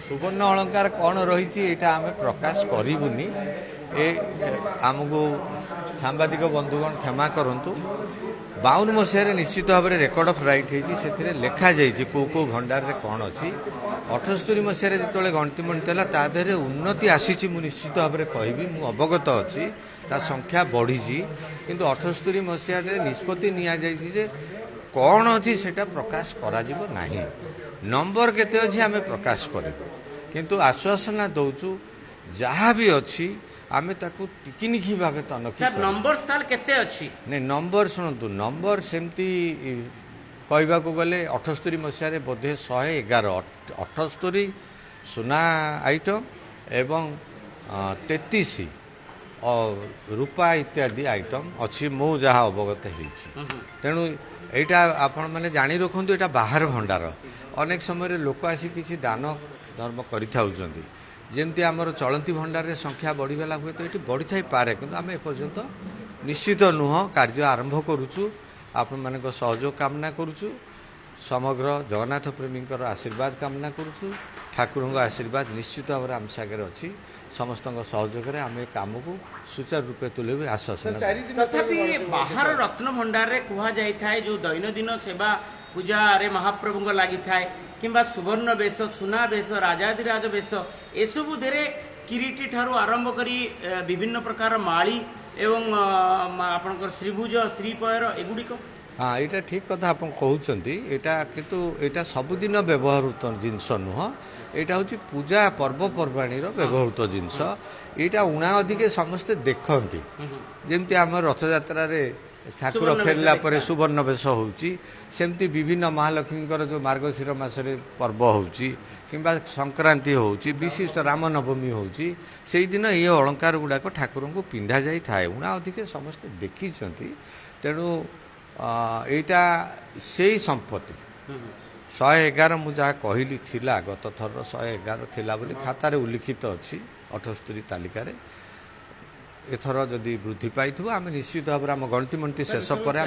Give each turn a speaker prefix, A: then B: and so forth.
A: सुवर्ण अलंकार कौन रही आम प्रकाश करूनी आमको सांबादिक बंधुगण क्षमा करूँ 52 मसीह निश्चित भाव में रेकर्ड ऑफ राइट होती लिखा जाइए कौ कौ भंडार रे कौन अच्छी 78 मसीह जो गणति मणति है देहरे उन्नति आसी निश्चित भाव में कहबी मु अवगत अच्छी संख्या बढ़ी किंतु 78 मसीह निष्पत्ति नि कौन अच्छी से प्रकाश करा नहीं नंबर केते अच्छी आम प्रकाश करूँ किंतु आश्वासना दौचु जहाँ भी अच्छी आमे ताकू टिकिनिखी भाव तनखी
B: नंबर स्थान केते अछि
A: नहीं नंबर शुणु नंबर सेमती कहवा गले 78 मसीह बोधे 111 78 सुना आइटम एवं 33 रूपा इत्यादि आइटम अच्छी मु जहाँ अवगत तेणु यहाँ आपण मैंने जानी रखु यहाँ बाहर भंडार अनेक समय लोक आसी किसी दान धर्म कर जमती आमर चलती भंडार रे संख्या बढ़ीगला हुए तो ये बढ़ी थी पारे कि आम एपर्यंत निश्चित नुह कार्य आरंभ करुचु आपण मान सहयोग कामना करुचु समग्र जगन्नाथ प्रेमी आशीर्वाद कामना करुचु ठाकुर आशीर्वाद निश्चित भाव आम सागर अच्छी समस्त सहयोग आम काम को सुचारू रूपे तुले आश्वासन
B: तथापि बाहर रत्न भंडार रे कुहा जाय थाए जो दैनंदिन सेवा पूजा रे महाप्रभु को लगी थाए किंबा सुवर्ण बेश सुना बेश राजाधिराज बेश एसबू धेरे किरीटी ठारू आरंभ करी विभिन्न प्रकार माली एवं आपनकर श्रीभुज श्रीपयर एगुड़िक
A: हाँ यहाँ ठीक कथा आप कहते यहाँ किंतु यहाँ सबुदिन व्यवहृत जिनस नुह यहाँ हूँ पूजा पर्वपर्वाणी व्यवहृत जिनस यहाँ उणा अधिके समस्ते देखती जमती आम रथयात्रा ठाकुर फेरला परे सुवर्ण बेश होमती विभिन्न महालक्ष्मी जो मार्गशीर मसरे पर्व होची किंबा संक्रांति होची विशिष्ट रामनवमी होची से दिन ये अलंकार गुड़ाक ठाकुर को पिंधा जाई थाए उणा अधिके समस्ते देखी तेणु यहाँ से संपत्ति 111 मुझा कहली थिला गत थर 111 थिला बोली खातार उल्लिखित अच्छी 78 तालिकार एथर जदि वृद्धि पाई आम निश्चित भाव में आम गणति मणति शेष पर